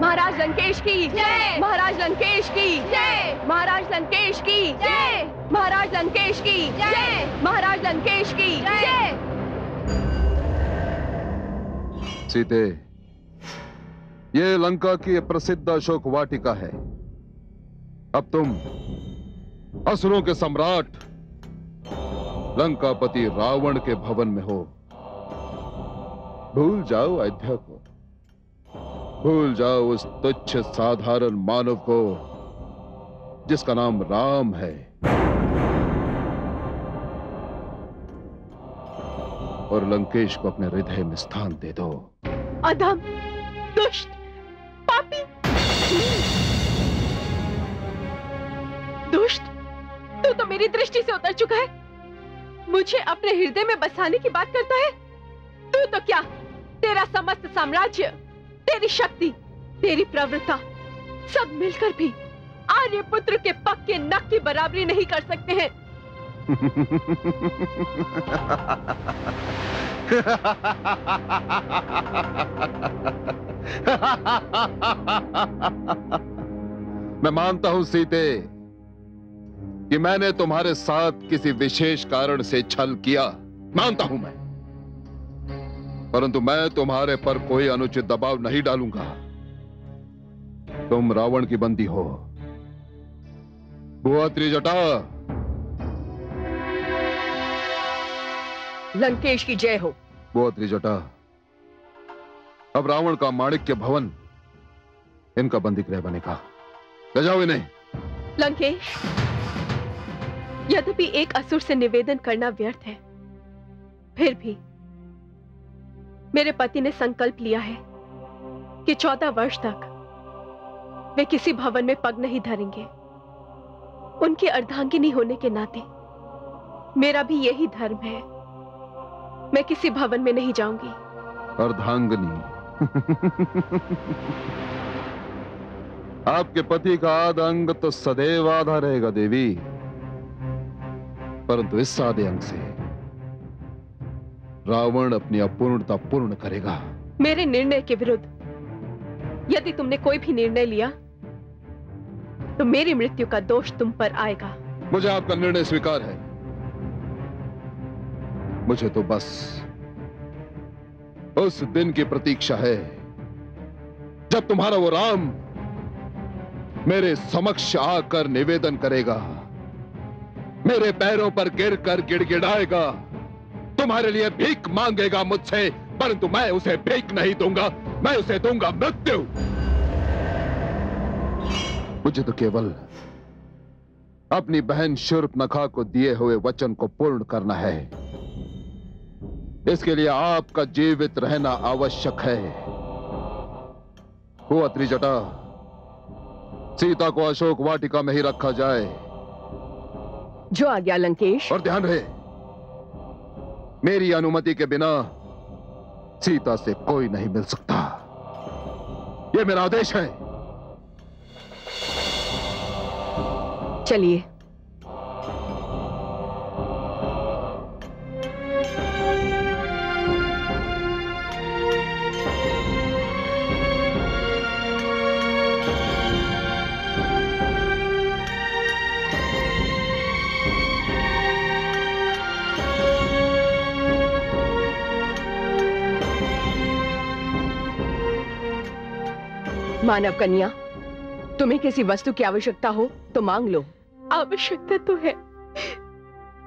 महाराज लंकेश की जय, महाराज लंकेश की जय, महाराज लंकेश की जय, महाराज लंकेश की जय, महाराज लंकेश की जय। सीते, ये लंका की प्रसिद्ध अशोक वाटिका है। अब तुम असुरों के सम्राट लंकापति रावण के भवन में हो। भूल जाओ अयोध्या को, भूल जाओ उस तुच्छ साधारण मानव को जिसका नाम राम है, और लंकेश को अपने हृदय में स्थान दे दो। अधम, दुष्ट, पापी, दुष्ट, तू तो मेरी दृष्टि से उतर चुका है। मुझे अपने हृदय में बसाने की बात करता है। तू तो क्या, तेरा समस्त साम्राज्य, तेरी शक्ति, तेरी प्रवृत्ता सब मिलकर भी आर्यपुत्र के पक्के नख की बराबरी नहीं कर सकते हैं। मैं मानता हूं सीते कि मैंने तुम्हारे साथ किसी विशेष कारण से छल किया, मानता हूं मैं, परंतु मैं तुम्हारे पर कोई अनुचित दबाव नहीं डालूंगा। तुम रावण की बंदी हो। बुआ त्रिजटा, लंकेश की जय हो। बुआ त्रिजटा, अब रावण का माणिक्य भवन इनका बंदी गृह बनेगा। ले जाओ इन्हें। लंकेश, यद्यपि एक असुर से निवेदन करना व्यर्थ है, फिर भी मेरे पति ने संकल्प लिया है कि 14 वर्ष तक वे किसी भवन में पग नहीं धरेंगे। उनकी अर्धांगिनी होने के नाते मेरा भी यही धर्म है। मैं किसी भवन में नहीं जाऊंगी। अर्धांगिनी? आपके पति का आधा अंग तो सदैव आधा रहेगा देवी, परंतु इस आधे अंग से रावण अपनी अपूर्णता पूर्ण करेगा। मेरे निर्णय के विरुद्ध यदि तुमने कोई भी निर्णय लिया तो मेरी मृत्यु का दोष तुम पर आएगा। मुझे आपका निर्णय स्वीकार है। मुझे तो बस उस दिन की प्रतीक्षा है जब तुम्हारा वो राम मेरे समक्ष आकर निवेदन करेगा, मेरे पैरों पर गिरकर गिड़गिड़ाएगा, तुम्हारे लिए भीख मांगेगा मुझसे, परंतु मैं उसे भीख नहीं दूंगा, मैं उसे दूंगा मृत्यु। मुझे तो केवल अपनी बहन शूर्पणखा को दिए हुए वचन को पूर्ण करना है। इसके लिए आपका जीवित रहना आवश्यक है। हुआ त्रिजटा, सीता को अशोक वाटिका में ही रखा जाए। जो आज्ञा लंकेश। और ध्यान रहे, मेरी अनुमति के बिना सीता से कोई नहीं मिल सकता। यह मेरा आदेश है। चलिए। मानव कन्या, तुम्हें किसी वस्तु की आवश्यकता हो तो मांग लो। आवश्यकता तो है।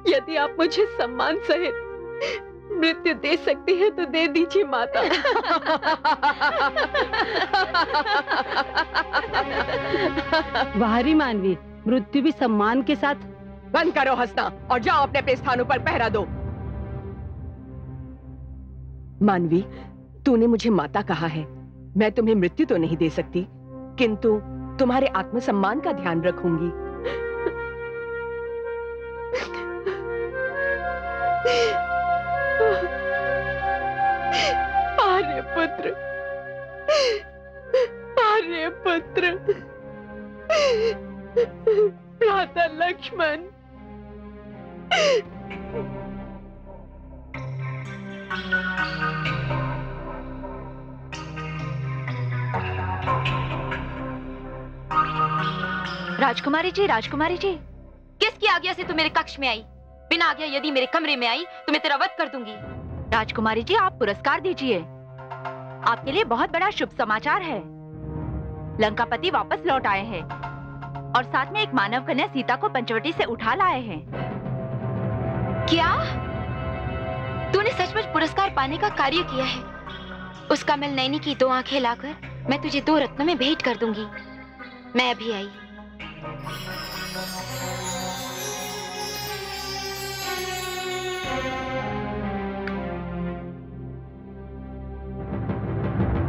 यदि आप मुझे सम्मान सहित मृत्यु दे सकती है तो दे दीजिए माता। वाहरी मानवी, मृत्यु भी सम्मान के साथ। बंद करो हंसना और जाओ अपने अपने स्थानों पर पहरा दो। मानवी, तूने मुझे माता कहा है। मैं तुम्हें मृत्यु तो नहीं दे सकती, किंतु तुम्हारे आत्मसम्मान का ध्यान रखूंगी। आर्यपुत्र, आर्यपुत्र, भ्राता लक्ष्मण। राजकुमारी जी, किसकी आज्ञा से तू मेरे कक्ष में आई? बिना आज्ञा यदि मेरे कमरे में आई तो मैं तेरा वध कर दूंगी। राजकुमारी जी, आप पुरस्कार दीजिए। आपके लिए बहुत बड़ा शुभ समाचार है। लंकापति वापस लौट आए हैं और साथ में एक मानव कन्या सीता को पंचवटी से उठा लाए हैं। क्या तूने सचमुच पुरस्कार पाने का कार्य किया है? उसका मिल नैनी की 2 आंखें लाकर मैं तुझे 2 रत्नों में भेंट कर दूंगी। मैं अभी आई।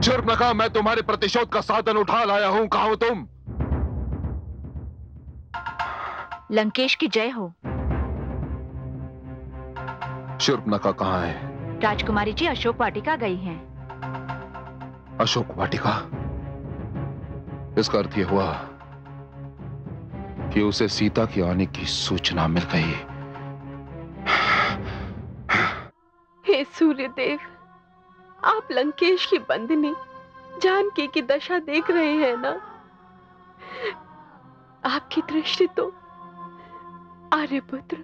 शूर्पणखा, मैं तुम्हारे प्रतिशोध का साधन उठा लाया हूं। कहां हो तुम? लंकेश की जय हो। शूर्पणखा कहां है? राजकुमारी जी अशोक वाटिका गई हैं। अशोक वाटिका? इसका अर्थ यह हुआ कि उसे सीता की आने की सूचना मिल गई। हे सूर्यदेव, आप लंकेश की बंदिनी जानकी की दशा देख रहे हैं ना? आपकी दृष्टि तो आर्यपुत्र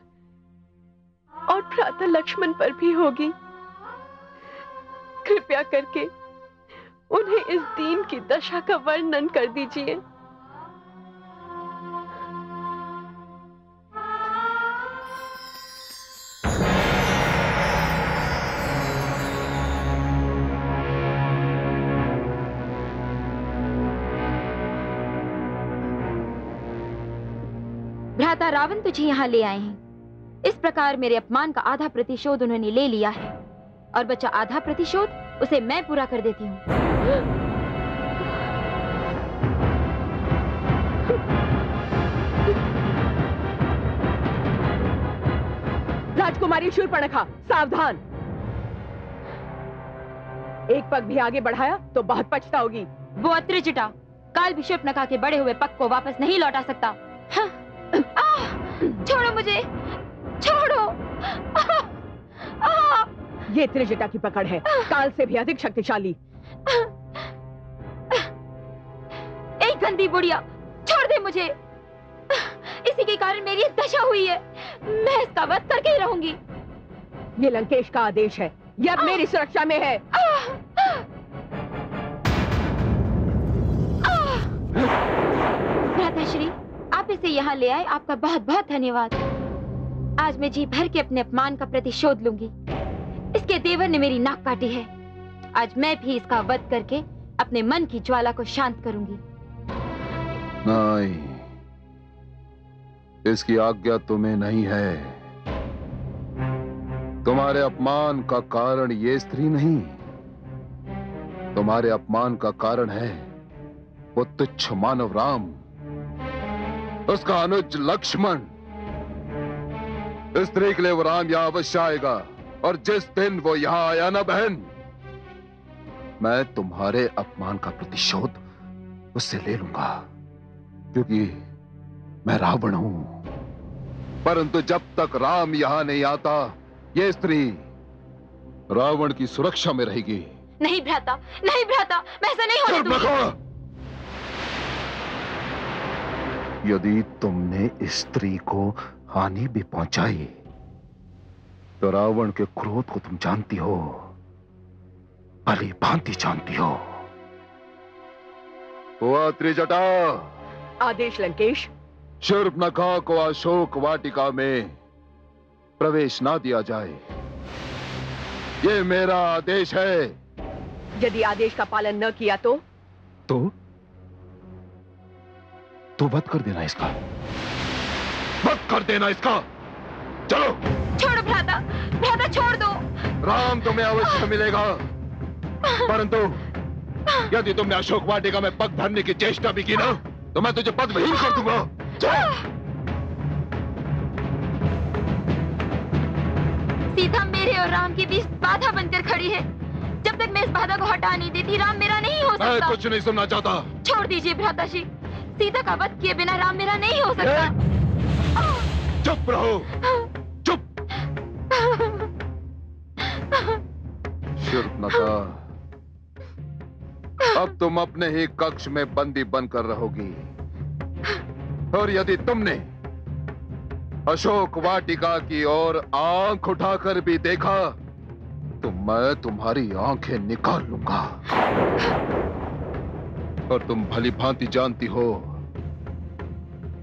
और भ्राता लक्ष्मण पर भी होगी। कृपया करके उन्हें इस दीन की दशा का वर्णन कर दीजिए। भ्राता रावण तुझे यहाँ ले आए हैं। इस प्रकार मेरे अपमान का आधा प्रतिशोध उन्होंने ले लिया है और बचा आधा प्रतिशोध उसे मैं पूरा कर देती हूँ। राजकुमारी शूर्पणखा, सावधान! एक पग भी आगे बढ़ाया तो बहुत पछताओगी। वो अत्रिजटा काल भी शूर्पणखा के बड़े हुए पग को वापस नहीं लौटा सकता। छोड़ो मुझे, छोड़ो। ये त्रिजटा की पकड़ है, काल से भी अधिक शक्तिशाली। एक गंदी बुढ़िया, छोड़ दे मुझे। इसी के कारण मेरी दशा हुई है। मैं इसका वध करके ही रहूंगी। ये लंकेश का आदेश है, ये अब मेरी सुरक्षा में है। भ्राताश्री, आप इसे यहाँ ले आए, आपका बहुत बहुत धन्यवाद। आज मैं जी भर के अपने अपमान का प्रतिशोध लूंगी। इसके देवर ने मेरी नाक काटी है। आज मैं भी इसका वध करके अपने मन की ज्वाला को शांत करूंगी। नहीं, इसकी आज्ञा तुम्हें नहीं है। तुम्हारे अपमान का कारण ये स्त्री नहीं, तुम्हारे अपमान का कारण है वो तुच्छ मानव राम, उसका अनुज लक्ष्मण। स्त्री के लिए वो राम यहां अवश्य आएगा, और जिस दिन वो यहां आया ना बहन, मैं तुम्हारे अपमान का प्रतिशोध उससे ले लूंगा, क्योंकि मैं रावण हूं। परंतु जब तक राम यहां नहीं आता, ये स्त्री रावण की सुरक्षा में रहेगी। नहीं भ्राता, नहीं भ्राता, मैं ऐसा नहीं होने दूंगी। यदि तुमने इस स्त्री को हानि भी पहुंचाई तो रावण के क्रोध को तुम जानती हो, भली भांति जानती हो। हुआ त्रिजटा? आदेश लंकेश। शूर्पणखा को अशोक वाटिका में प्रवेश ना दिया जाए, ये मेरा आदेश है। यदि आदेश का पालन न किया तो वध कर देना इसका, वध कर देना इसका। चलो। छोड़ो भ्राता, भ्राता छोड़ दो। राम तुम्हें अवश्य मिलेगा, परंतु यदि तुमने अशोक वाटिका में पग धरने की चेष्टा भी की ना, तो मैं तुझे पदविहीन कर दूंगा। सीता मेरे और राम के बीच बाधा बनकर खड़ी है। जब तक मैं इस बाधा को हटा नहीं देती, राम मेरा नहीं हो सकता। मैं कुछ नहीं सुनना चाहता। छोड़ दीजिए भ्राताजी, सीता का वध किए बिना राम मेरा नहीं हो सकता। चुप रहो, चुप। शूर्पणखा, अब तुम अपने ही कक्ष में बंदी बनकर रहोगी। और यदि तुमने अशोक वाटिका की ओर आंख उठाकर भी देखा तो मैं तुम्हारी आंखें निकाल लूंगा। और तुम भली भांति जानती हो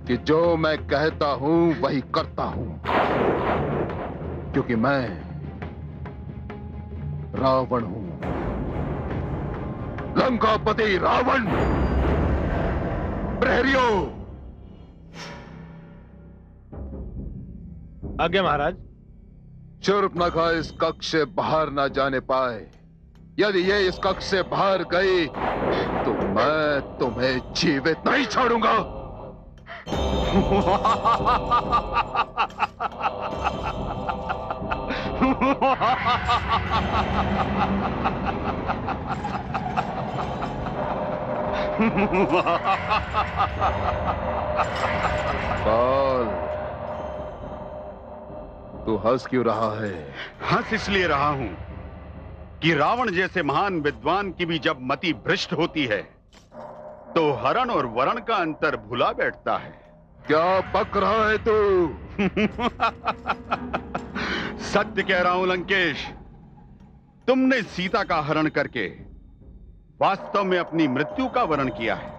कि जो मैं कहता हूं वही करता हूं, क्योंकि मैं रावण हूं, लंकापति रावण। प्रहरियों, आज्ञा महाराज। शूर्पणखा इस कक्ष से बाहर ना जाने पाए। यदि ये इस कक्ष से बाहर गई तो मैं तुम्हें जीवित नहीं छोड़ूंगा। काल, तू हंस क्यों रहा है? हंस इसलिए रहा हूं कि रावण जैसे महान विद्वान की भी जब मति भ्रष्ट होती है तो हरण और वरण का अंतर भुला बैठता है। क्या बक रहा है तू? सत्य कह रहा हूं लंकेश, तुमने सीता का हरण करके वास्तव में अपनी मृत्यु का वरण किया है।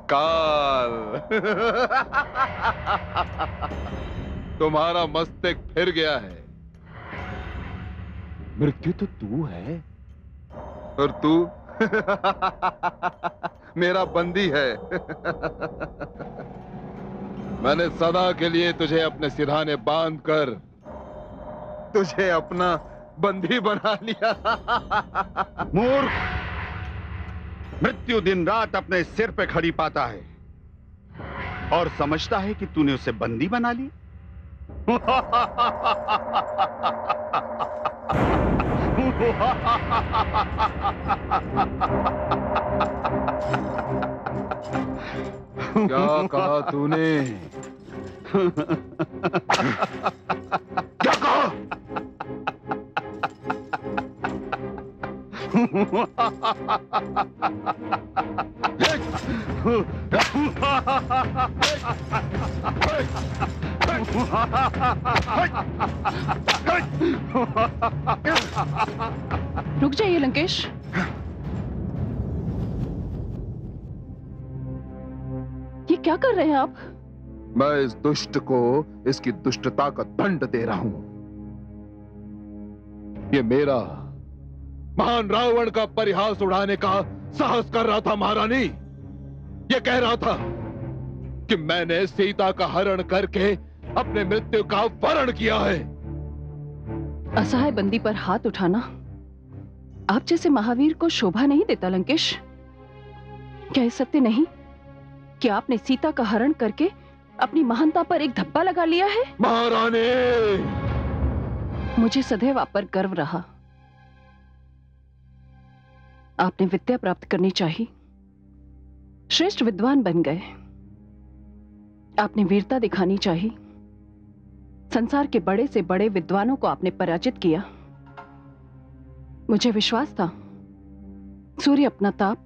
काल, तुम्हारा मस्तक फिर गया है। मृत्यु तो तू है और तू मेरा बंदी है। मैंने सदा के लिए तुझे अपने सिरहाने बांधकर तुझे अपना बंदी बना लिया। मूर्ख, मृत्यु दिन रात अपने सिर पे खड़ी पाता है और समझता है कि तूने उसे बंदी बना ली। क्या कहा तूने? क्या कहा? रुक जाइए लंकेश। ये क्या कर रहे हैं आप? मैं इस दुष्ट को इसकी दुष्टता का दंड दे रहा हूं। ये मेरा महान रावण का परिहास उड़ाने का साहस कर रहा था महारानी। ये कह रहा था कि मैंने सीता का हरण करके अपने मृत्यु का वरण किया है। असहाय बंदी पर हाथ उठाना आप जैसे महावीर को शोभा नहीं देता लंकेश। क्या ये सत्य नहीं कि आपने सीता का हरण करके अपनी महानता पर एक धब्बा लगा लिया है? महारानी, मुझे सदैव आप पर गर्व रहा। आपने विद्या प्राप्त करनी चाहिए, श्रेष्ठ विद्वान बन गए। आपने वीरता दिखानी चाहिए, संसार के बड़े से बड़े विद्वानों को आपने पराजित किया। मुझे विश्वास था सूर्य अपना ताप,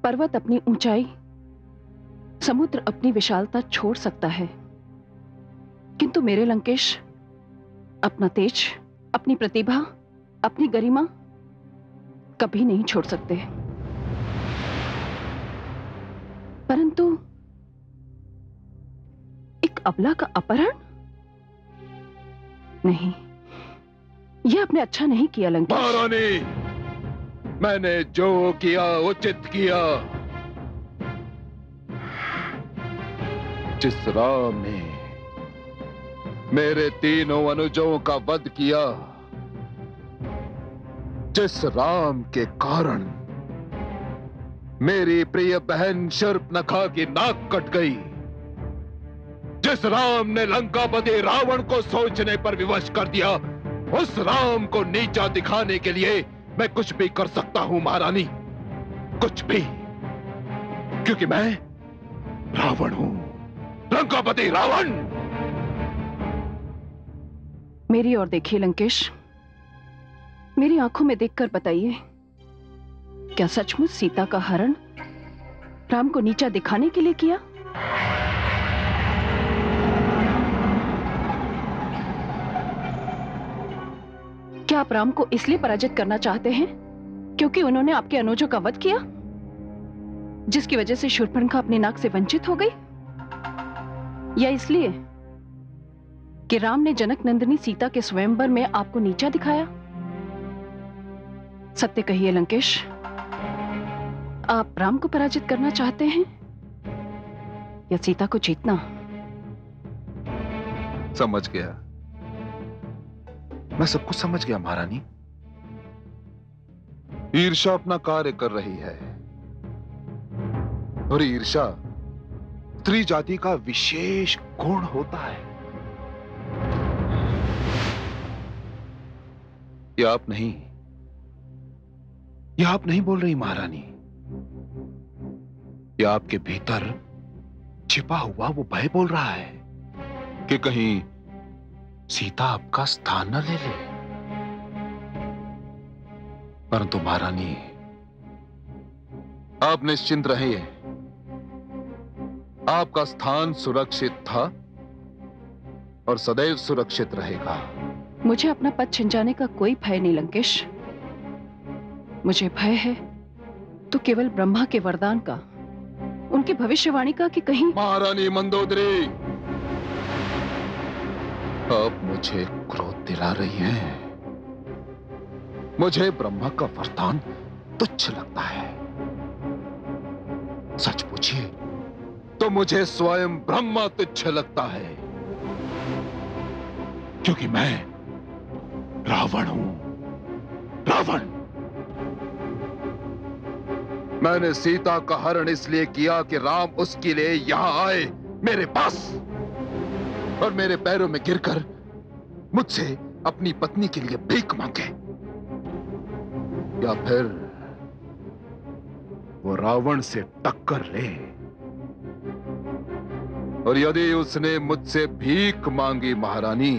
पर्वत अपनी ऊंचाई, समुद्र अपनी विशालता छोड़ सकता है, किंतु मेरे लंकेश अपना तेज, अपनी प्रतिभा, अपनी गरिमा कभी नहीं छोड़ सकते। परंतु एक अबला का अपहरण? नहीं, यह आपने अच्छा नहीं किया लंकेश। महारानी, मैंने जो किया उचित किया। जिस राम ने मेरे तीनों अनुजों का वध किया, जिस राम के कारण मेरी प्रिय बहन शूर्पणखा की नाक कट गई, जिस राम ने लंकापति रावण को सोचने पर विवश कर दिया, उस राम को नीचा दिखाने के लिए मैं कुछ भी कर सकता हूं महारानी, कुछ भी, क्योंकि मैं रावण हूं, लंकापति रावण। मेरी ओर देखिए लंकेश, मेरी आंखों में देखकर बताइए, क्या सचमुच सीता का हरण राम को नीचा दिखाने के लिए किया? क्या आप राम को इसलिए पराजित करना चाहते हैं क्योंकि उन्होंने आपके अनुजों का वध किया, जिसकी वजह से शूर्पणखा अपनी नाक से वंचित हो गई? या इसलिए कि राम ने जनक नंदिनी सीता के स्वयंवर में आपको नीचा दिखाया? सत्य कहिए लंकेश, आप राम को पराजित करना चाहते हैं या सीता को जीतना? समझ गया, मैं सब कुछ समझ गया महारानी। ईर्ष्या अपना कार्य कर रही है और ईर्ष्या स्त्री जाति का विशेष गुण होता है। ये आप नहीं बोल रही महारानी, ये आपके भीतर छिपा हुआ वो भय बोल रहा है कि कहीं सीता आपका स्थान न ले ले। परंतु महारानी, आप निश्चिंत रहिए, आपका स्थान सुरक्षित था और सदैव सुरक्षित रहेगा। मुझे अपना पद छिन जाने का कोई भय नहीं लंकेश। मुझे भय है तो केवल ब्रह्मा के वरदान का, उनकी भविष्यवाणी का कि कहीं। महारानी मंदोदरी, आप मुझे क्रोध दिला रही हैं। मुझे ब्रह्मा का वरदान तुच्छ लगता है। सच पूछिए तो मुझे स्वयं ब्रह्मा तुच्छ लगता है, क्योंकि मैं रावण हूं। रावण। मैंने सीता का हरण इसलिए किया कि राम उसके लिए यहां आए मेरे पास और मेरे पैरों में गिरकर मुझसे अपनी पत्नी के लिए भीख मांगे, या फिर वो रावण से टक्कर ले और यदि उसने मुझसे भीख मांगी महारानी,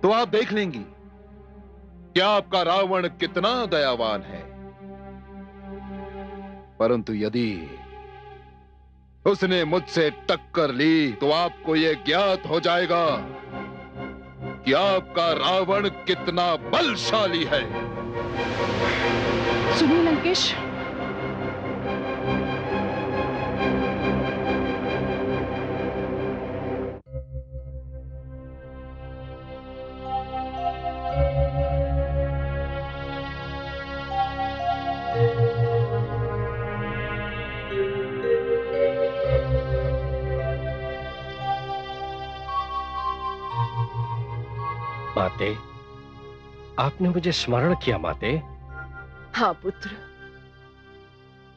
तो आप देख लेंगी कि आपका रावण कितना दयावान है। परंतु यदि उसने मुझसे टक्कर ली तो आपको यह ज्ञात हो जाएगा कि आपका रावण कितना बलशाली है। सुनिए लंकेश, माते, आपने मुझे स्मरण किया माते। हाँ पुत्र,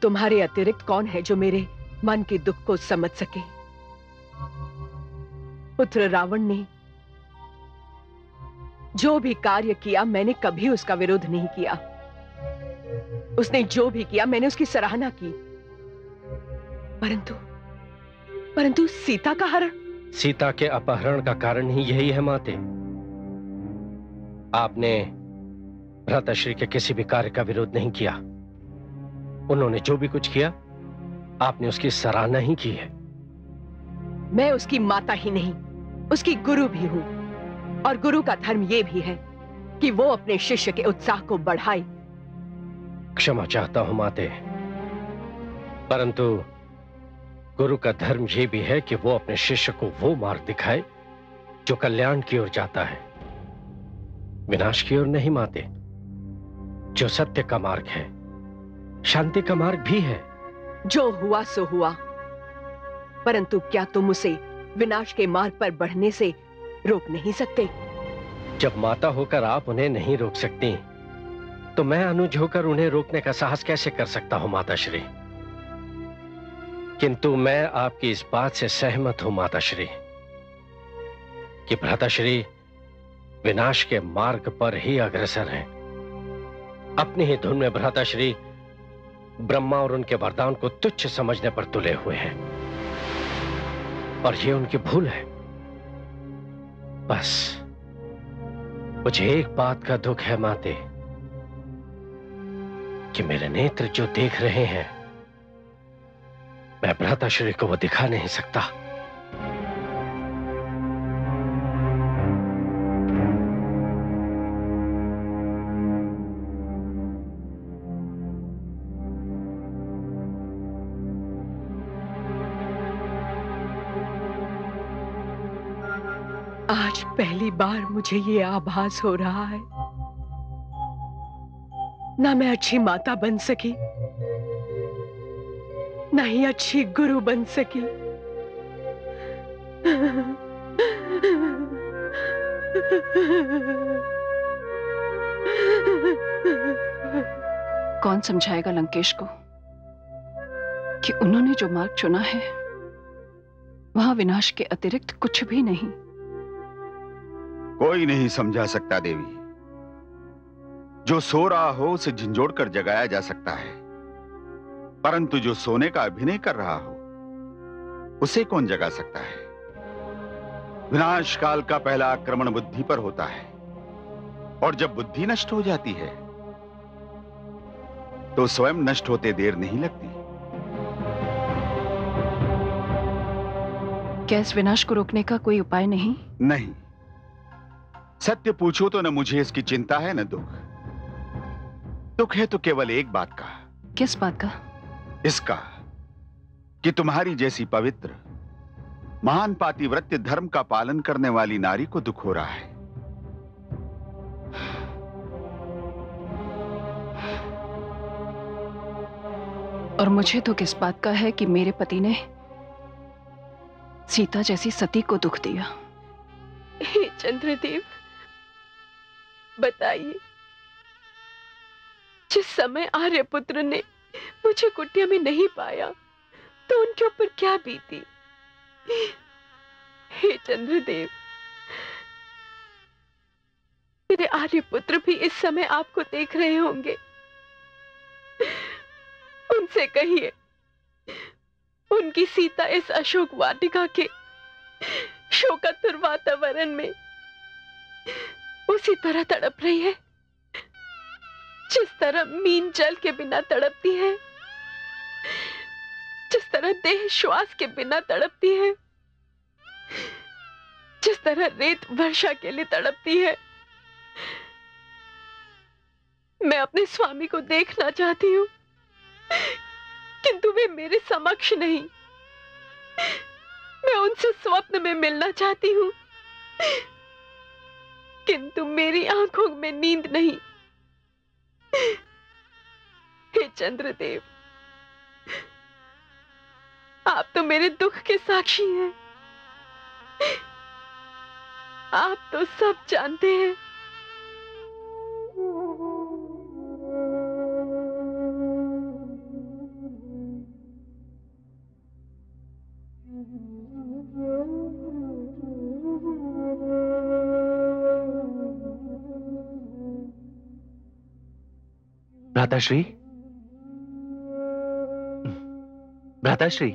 तुम्हारे अतिरिक्त कौन है जो मेरे मन के दुख को समझ सके। पुत्र, रावण ने जो भी कार्य किया मैंने कभी उसका विरोध नहीं किया। उसने जो भी किया मैंने उसकी सराहना की। परंतु सीता का हरण। सीता के अपहरण का कारण ही यही है माते। आपने भ्राताश्री के किसी भी कार्य का विरोध नहीं किया। उन्होंने जो भी कुछ किया आपने उसकी सराहना ही की है। मैं उसकी माता ही नहीं, उसकी गुरु भी हूं, और गुरु का धर्म यह भी है कि वो अपने शिष्य के उत्साह को बढ़ाए। क्षमा चाहता हूं माते, परंतु गुरु का धर्म यह भी है कि वो अपने शिष्य को वो मार्ग दिखाए जो कल्याण की ओर जाता है, विनाश की ओर नहीं माते। जो सत्य का मार्ग है, शांति का मार्ग भी है। जो हुआ सो हुआ, परंतु क्या तुम उसे विनाश के मार्ग पर बढ़ने से रोक नहीं सकते? जब माता होकर आप उन्हें नहीं रोक सकती, तो मैं अनुज होकर उन्हें रोकने का साहस कैसे कर सकता हूं माताश्री। किंतु मैं आपकी इस बात से सहमत हूं माताश्री कि भ्राताश्री विनाश के मार्ग पर ही अग्रसर हैं। अपनी ही धुन में भ्राताश्री ब्रह्मा और उनके वरदान को तुच्छ समझने पर तुले हुए हैं, और ये उनकी भूल है। बस मुझे एक बात का दुख है माते, कि मेरे नेत्र जो देख रहे हैं मैं भ्राताश्री को वो दिखा नहीं सकता। आज पहली बार मुझे ये आभास हो रहा है, ना मैं अच्छी माता बन सकी, ना ही अच्छी गुरु बन सकी। कौन समझाएगा लंकेश को कि उन्होंने जो मार्ग चुना है वहां विनाश के अतिरिक्त कुछ भी नहीं। कोई नहीं समझा सकता देवी। जो सो रहा हो उसे झंझोड़ कर जगाया जा सकता है, परंतु जो सोने का अभिनय कर रहा हो उसे कौन जगा सकता है। विनाश काल का पहला आक्रमण बुद्धि पर होता है, और जब बुद्धि नष्ट हो जाती है तो स्वयं नष्ट होते देर नहीं लगती। क्या इस विनाश को रोकने का कोई उपाय नहीं? नहीं, सत्य पूछो तो न मुझे इसकी चिंता है न दुख। दुख है तो केवल एक बात का। किस बात का? इसका कि तुम्हारी जैसी पवित्र महान पातिव्रत्य धर्म का पालन करने वाली नारी को दुख हो रहा है। और मुझे तो किस बात का है कि मेरे पति ने सीता जैसी सती को दुख दिया। हे चंद्रदेव, बताइए, जिस समय आर्यपुत्र ने मुझे कुटिया में नहीं पाया तो उनके ऊपर क्या बीती। हे चंद्रदेव, मेरे आर्यपुत्र भी इस समय आपको देख रहे होंगे। उनसे कहिए उनकी सीता इस अशोक वाटिका के शोकातुर वातावरण में उसी तरह तड़प रही है जिस तरह मीन जल के बिना तड़पती है, जिस तरह देह श्वास के बिना तड़पती है, जिस तरह रेत वर्षा के लिए तड़पती है। मैं अपने स्वामी को देखना चाहती हूं, किंतु वे मेरे समक्ष नहीं। मैं उनसे स्वप्न में मिलना चाहती हूं, किंतु मेरी आंखों में नींद नहीं। हे चंद्रदेव, आप तो मेरे दुख के साक्षी हैं। आप तो सब जानते हैं। भ्राताश्री, भ्राताश्री,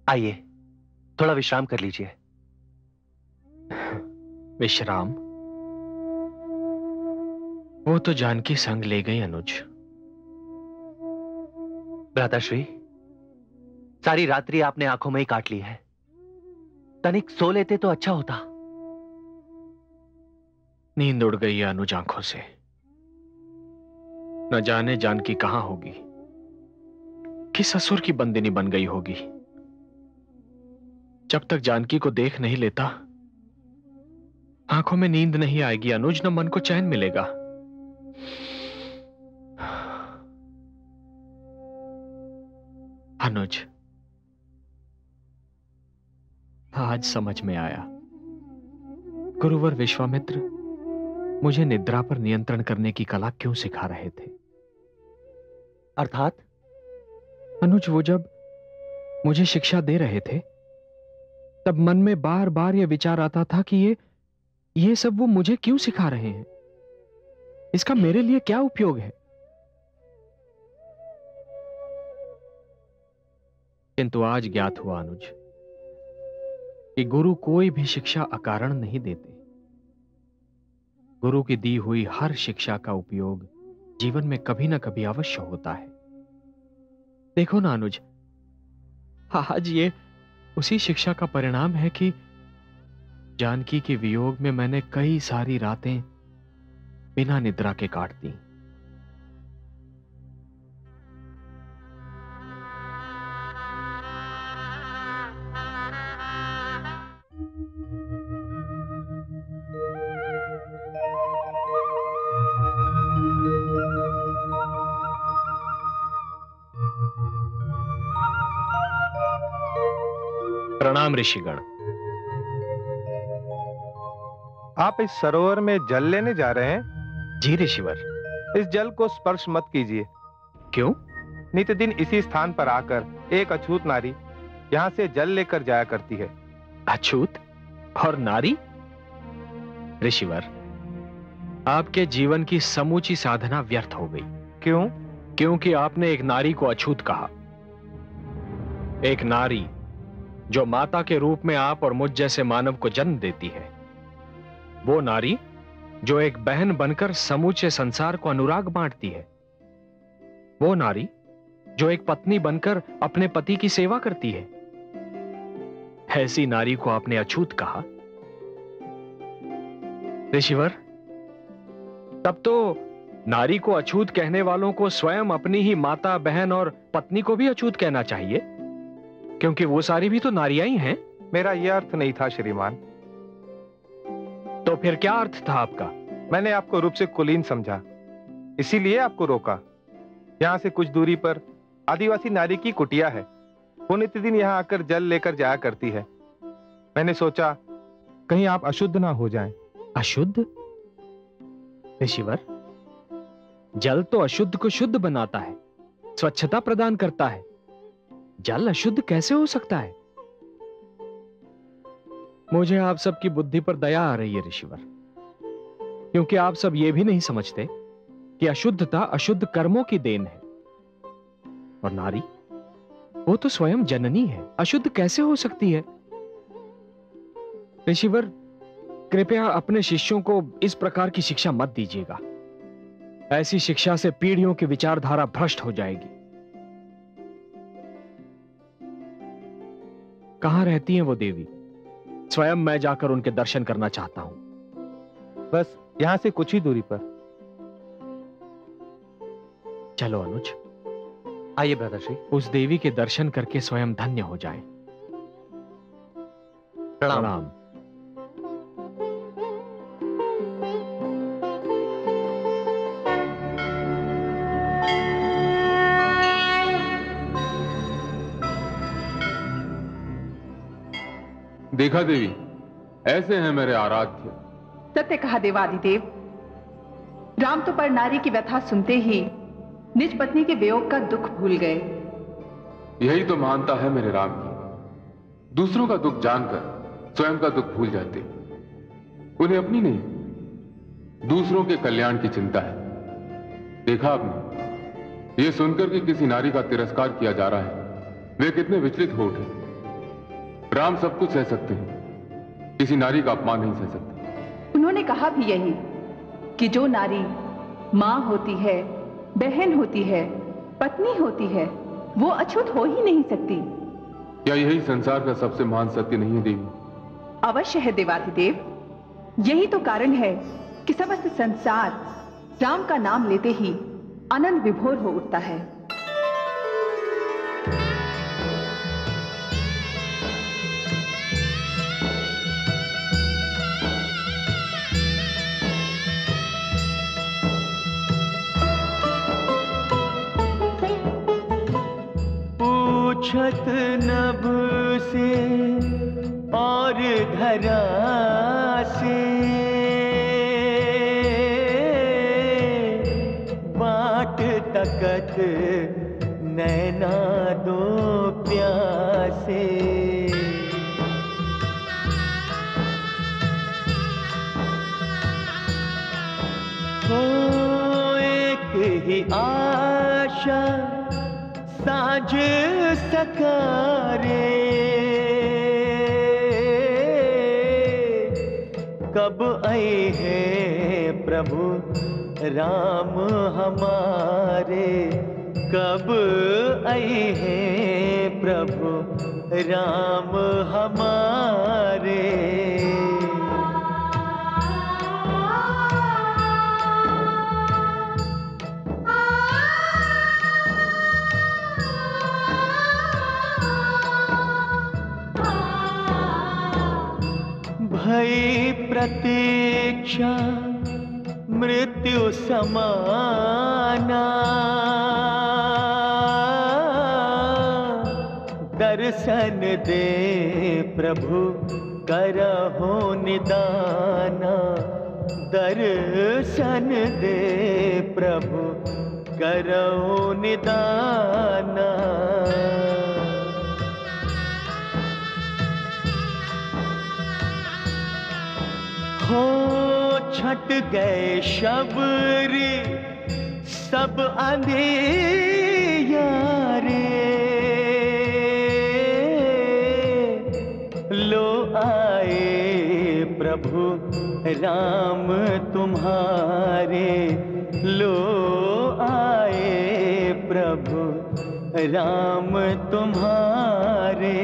आइए, थोड़ा विश्राम कर लीजिए। विश्राम? वो तो जानकी संग ले गई अनुज। भ्राताश्री, सारी रात्रि आपने आंखों में ही काट ली है। तनिक सो लेते तो अच्छा होता। नींद उड़ गई है अनुज आंखों से। न जाने जानकी कहां होगी, किस असुर की बंदिनी बन गई होगी। जब तक जानकी को देख नहीं लेता आंखों में नींद नहीं आएगी अनुज, न मन को चैन मिलेगा। अनुज, आज समझ में आया गुरुवर विश्वामित्र मुझे निद्रा पर नियंत्रण करने की कला क्यों सिखा रहे थे। अर्थात? अनुज, वो जब मुझे शिक्षा दे रहे थे तब मन में बार बार यह विचार आता था कि ये सब वो मुझे क्यों सिखा रहे हैं, इसका मेरे लिए क्या उपयोग है। किंतु आज ज्ञात हुआ अनुज कि गुरु कोई भी शिक्षा अकारण नहीं देते। गुरु की दी हुई हर शिक्षा का उपयोग जीवन में कभी ना कभी अवश्य होता है। देखो ना अनुज, आज ये उसी शिक्षा का परिणाम है कि जानकी के वियोग में मैंने कई सारी रातें बिना निद्रा के काट दी। प्रणाम ऋषिगण। आप इस सरोवर में जल लेने जा रहे हैं? जी ऋषिवर। इस जल को स्पर्श मत कीजिए। क्यों? नित्यदिन इसी स्थान पर आकर एक अछूत नारी यहाँ से जल लेकर जाया करती है। अछूत और नारी? ऋषिवर, आपके जीवन की समूची साधना व्यर्थ हो गई। क्यों? क्योंकि आपने एक नारी को अछूत कहा। एक नारी जो माता के रूप में आप और मुझ जैसे मानव को जन्म देती है, वो नारी जो एक बहन बनकर समूचे संसार को अनुराग बांटती है, वो नारी जो एक पत्नी बनकर अपने पति की सेवा करती है, ऐसी नारी को आपने अछूत कहा। ऋषिवर, तब तो नारी को अछूत कहने वालों को स्वयं अपनी ही माता, बहन और पत्नी को भी अछूत कहना चाहिए, क्योंकि वो सारी भी तो नारियां ही हैं। मेरा यह अर्थ नहीं था श्रीमान। तो फिर क्या अर्थ था आपका? मैंने आपको रूप से कुलीन समझा, इसीलिए आपको रोका। यहाँ से कुछ दूरी पर आदिवासी नारी की कुटिया है। वो नित्यदिन यहाँ आकर जल लेकर जाया करती है। मैंने सोचा कहीं आप अशुद्ध ना हो जाएं। अशुद्ध? ऋषिवर, जल तो अशुद्ध को शुद्ध बनाता है, स्वच्छता प्रदान करता है। जल अशुद्ध कैसे हो सकता है? मुझे आप सबकी बुद्धि पर दया आ रही है ऋषिवर, क्योंकि आप सब ये भी नहीं समझते कि अशुद्धता अशुद्ध कर्मों की देन है। और नारी, वो तो स्वयं जननी है, अशुद्ध कैसे हो सकती है? ऋषिवर, कृपया अपने शिष्यों को इस प्रकार की शिक्षा मत दीजिएगा। ऐसी शिक्षा से पीढ़ियों की विचारधारा भ्रष्ट हो जाएगी। कहां रहती हैं वो देवी? स्वयं मैं जाकर उनके दर्शन करना चाहता हूं। बस यहां से कुछ ही दूरी पर। चलो अनुज, आइए भ्राताश्री। उस देवी के दर्शन करके स्वयं धन्य हो जाएं। प्रणाम। देखा देवी, ऐसे हैं मेरे आराध्य। सत्य कहा देवाधिदेव। राम तो पर नारी की व्यथा सुनते ही निज पत्नी के वियोग का दुख भूल गए। यही तो महानता है मेरे राम की। दूसरों का दुख जानकर स्वयं का दुख भूल जाते। उन्हें अपनी नहीं, दूसरों के कल्याण की चिंता है। देखा आपने, ये सुनकर कि किसी नारी का तिरस्कार किया जा रहा है, वे कितने विचलित हो उठे। राम सब कुछ सह सकते हैं, किसी नारी का अपमान नहीं सह सकते। उन्होंने कहा भी यही कि जो नारी मां होती है, बहन होती है, पत्नी होती है, वो अछूत हो ही नहीं सकती। क्या यही संसार का सबसे महान सत्य नहीं है देवी? अवश्य है देवाधिदेव। यही तो कारण है कि समस्त संसार राम का नाम लेते ही आनंद विभोर हो उठता है। पूछत नभ से और धरा से, बाट तकत नैना दो प्यासे। हो एक ही आशा साज सकारे, कब आए हैं प्रभु राम हमारे, कब आए हैं प्रभु राम हमारे। भई प्रतीक्षा मृत्यु समाना, दर्शन दे प्रभु करहो निदाना, दर्शन दे प्रभु करहो निदाना। हो छट गए शबरी सब अंधियारे, लो आए प्रभु राम तुम्हारे, लो आए प्रभु राम तुम्हारे।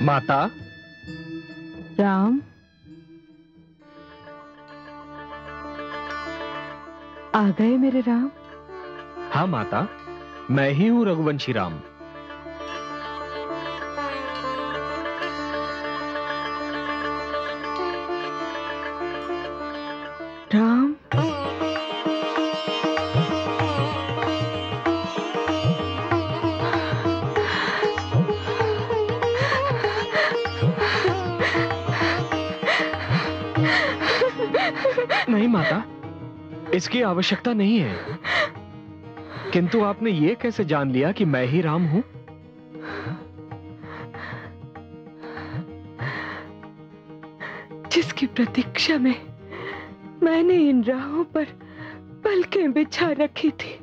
माता। राम, आ गए मेरे राम? हाँ माता, मैं ही हूं रघुवंशी राम। राम, नहीं माता, इसकी आवश्यकता नहीं है। किंतु आपने ये कैसे जान लिया कि मैं ही राम हूं? जिसकी प्रतीक्षा में मैंने इन राहों पर पलकें बिछा रखी थी,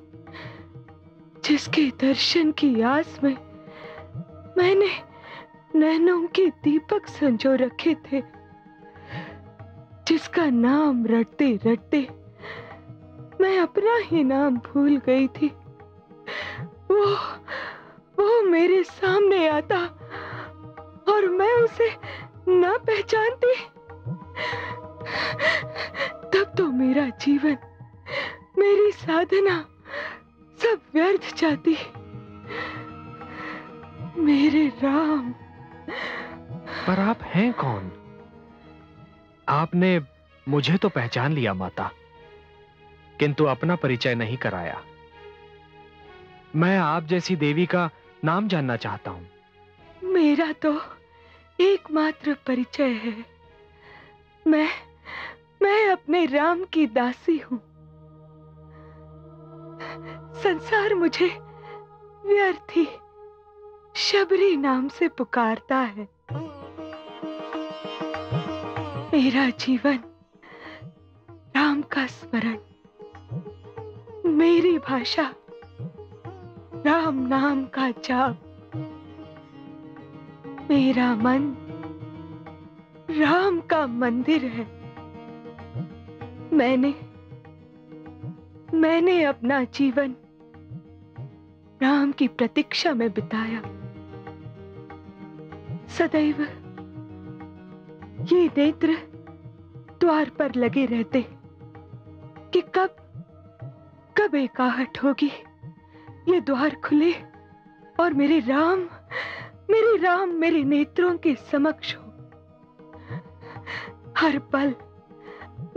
जिसके दर्शन की आस में मैंने नैनों के दीपक संजो रखे थे, जिसका नाम रटते रटते मैं अपना ही नाम भूल गई थी, वो मेरे सामने आता और मैं उसे ना पहचानती, तब तो मेरा जीवन, मेरी साधना सब व्यर्थ जाती। मेरे राम। पर आप हैं कौन? आपने मुझे तो पहचान लिया माता, किंतु अपना परिचय नहीं कराया। मैं आप जैसी देवी का नाम जानना चाहता हूं। मेरा तो एकमात्र परिचय है, मैं अपने राम की दासी हूं। संसार मुझे व्यर्थी शबरी नाम से पुकारता है। मेरा जीवन राम का स्मरण, मेरी भाषा राम नाम का जाप, मेरा मन राम का मंदिर है। मैंने अपना जीवन राम की प्रतीक्षा में बिताया। सदैव ये नेत्र द्वार पर लगे रहते कि कब एक आहट होगी, ये द्वार खुले और मेरे राम मेरे नेत्रों के समक्ष हो। हर पल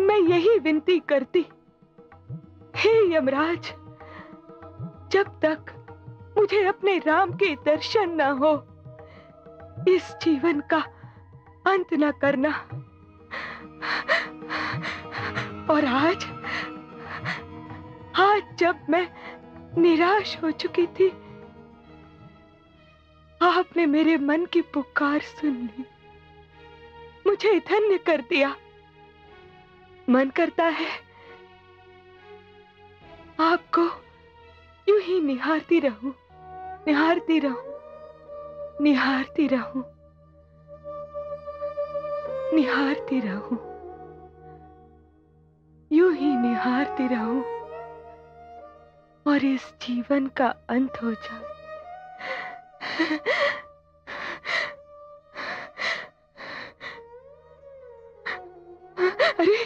मैं यही विनती करती, हे यमराज, जब तक मुझे अपने राम के दर्शन न हो, इस जीवन का अंत न करना। और आज जब मैं निराश हो चुकी थी, आपने मेरे मन की पुकार सुन ली, मुझ मुझे धन्य कर दिया। मन करता है आपको यूं ही निहारती रहूं, निहारती रहूं, निहारती रहूं, निहारती रहूं, यूं ही निहारती रहूं और इस जीवन का अंत हो जाए। अरे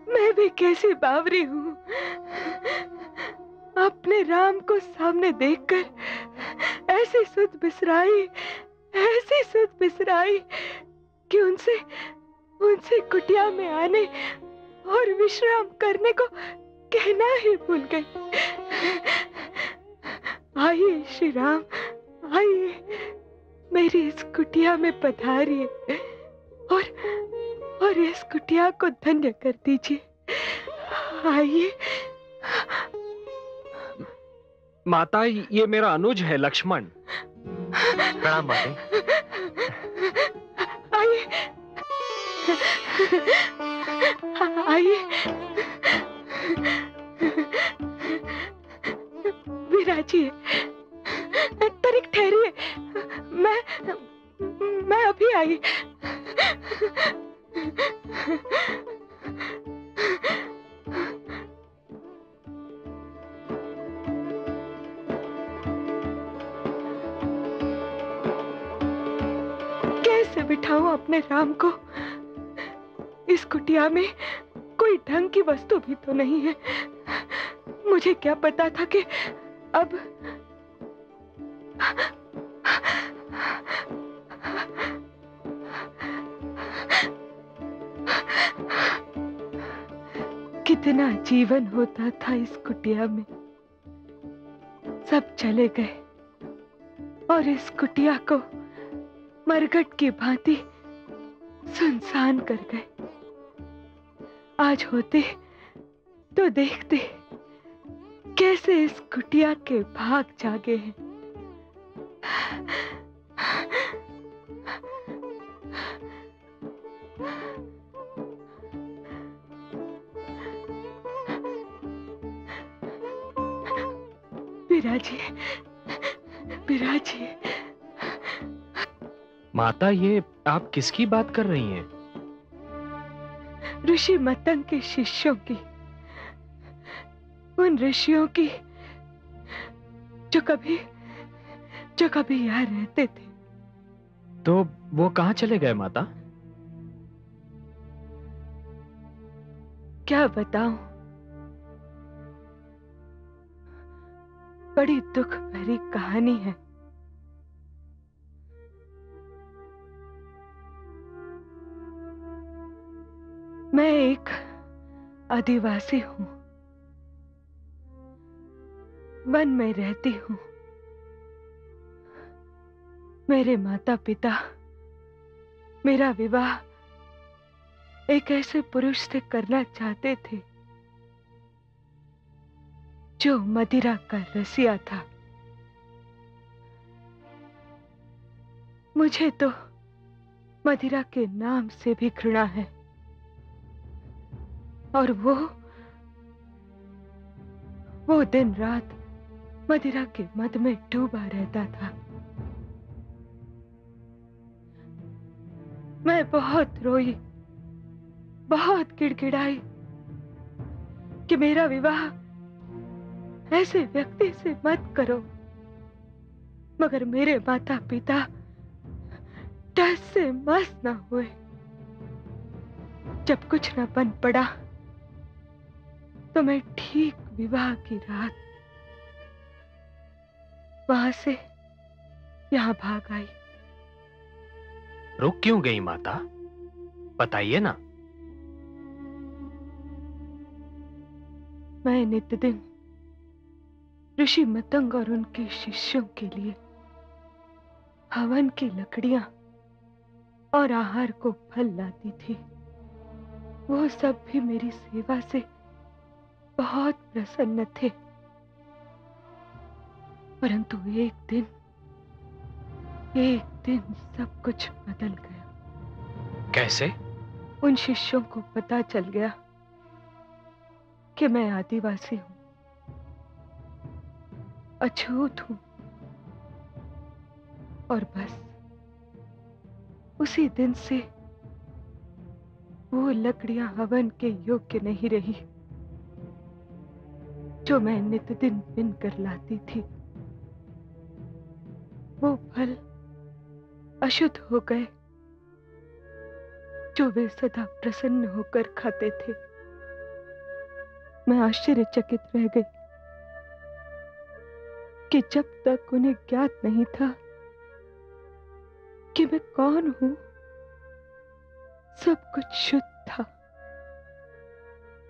मैं भी कैसी बावरी हूं, अपने राम को सामने देखकर ऐसी सुध बिसराई, ऐसी सुध बिसराई कि उनसे कुटिया में आने और विश्राम करने को कहना ही भूल गई। आइए श्री राम, आइए मेरी इस कुटिया में पधारिए और इस कुटिया को धन्य कर दीजिए। आइए। माता, ये मेरा अनुज है लक्ष्मण। प्रणाम माते। आइए, आइए। विराजिए, तनिक ठहरिए, मैं अभी आई। कैसे बिठाऊं अपने राम को? इस कुटिया में कोई ढंग की वस्तु भी तो नहीं है। मुझे क्या पता था कि अब कितना जीवन होता था इस कुटिया में। सब चले गए और इस कुटिया को मरघट की भांति सुनसान कर गए। आज होते तो देखते कैसे इस कुटिया के भाग जागे हैं। विराजिए, विराजिए। माता, ये आप किसकी बात कर रही हैं? ऋषि मतंग के शिष्यों की, उन ऋषियों की जो कभी यहाँ रहते थे। तो वो कहाँ चले गए माता? क्या बताऊं, बड़ी दुख भरी कहानी है। मैं एक आदिवासी हूं, वन में रहती हूं। मेरे माता पिता मेरा विवाह एक ऐसे पुरुष से करना चाहते थे जो मदिरा का रसिया था। मुझे तो मदिरा के नाम से भी घृणा है, और वो दिन रात मदिरा के मद में डूबा रहता था। मैं बहुत रोई, बहुत गिड़गिड़ाई कि मेरा विवाह ऐसे व्यक्ति से मत करो, मगर मेरे माता पिता टस से मस न हुए। जब कुछ न बन पड़ा तो मैं ठीक विवाह की रात वहां से यहां भाग आई। रुक क्यों गई माता? बताइए ना। मैं नित्यदिन ऋषि मतंग और उनके शिष्यों के लिए हवन की लकड़ियां और आहार को फल लाती थी। वो सब भी मेरी सेवा से बहुत प्रसन्न थे, परंतु एक दिन सब कुछ बदल गया। कैसे? उन शिष्यों को पता चल गया कि मैं आदिवासी हूं, अछूत हूं, और बस उसी दिन से वो लकड़ियां हवन के योग्य नहीं रही जो मैं नित्यदिन बिन कर लाती थी। वो फल अशुद्ध हो गए जो वे सदा प्रसन्न होकर खाते थे। मैं आश्चर्यचकित रह गई कि जब तक उन्हें ज्ञात नहीं था कि मैं कौन हूं, सब कुछ शुद्ध था,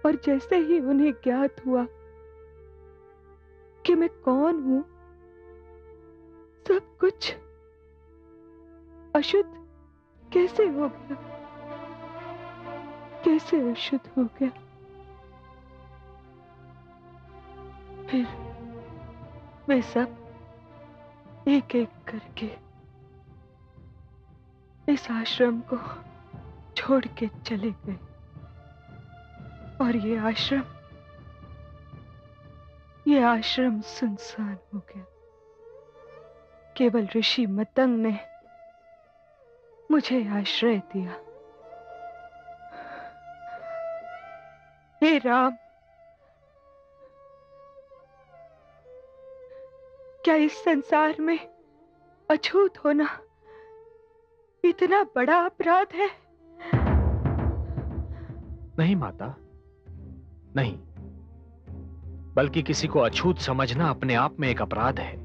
और जैसे ही उन्हें ज्ञात हुआ कि मैं कौन हूं, सब कुछ अशुद्ध कैसे हो गया, कैसे अशुद्ध हो गया। फिर वे सब एक एक करके इस आश्रम को छोड़ के चले गए, और ये आश्रम सुनसान हो गया। केवल ऋषि मतंग ने मुझे आश्रय दिया। हे राम, क्या इस संसार में अछूत होना इतना बड़ा अपराध है? नहीं माता, नहीं, बल्कि किसी को अछूत समझना अपने आप में एक अपराध है।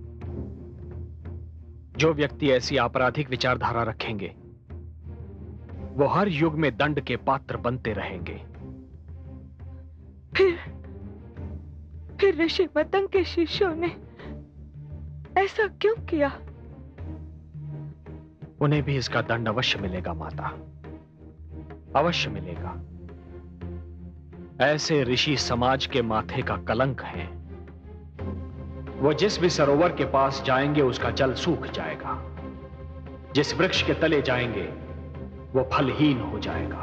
जो व्यक्ति ऐसी आपराधिक विचारधारा रखेंगे वो हर युग में दंड के पात्र बनते रहेंगे। फिर ऋषि मतंग के शिष्यों ने ऐसा क्यों किया? उन्हें भी इसका दंड अवश्य मिलेगा माता, अवश्य मिलेगा। ऐसे ऋषि समाज के माथे का कलंक हैं। वो जिस भी सरोवर के पास जाएंगे उसका जल सूख जाएगा, जिस वृक्ष के तले जाएंगे वो फलहीन हो जाएगा।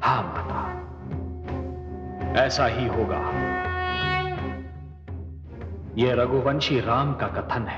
हाँ माता, ऐसा ही होगा। यह रघुवंशी राम का कथन है।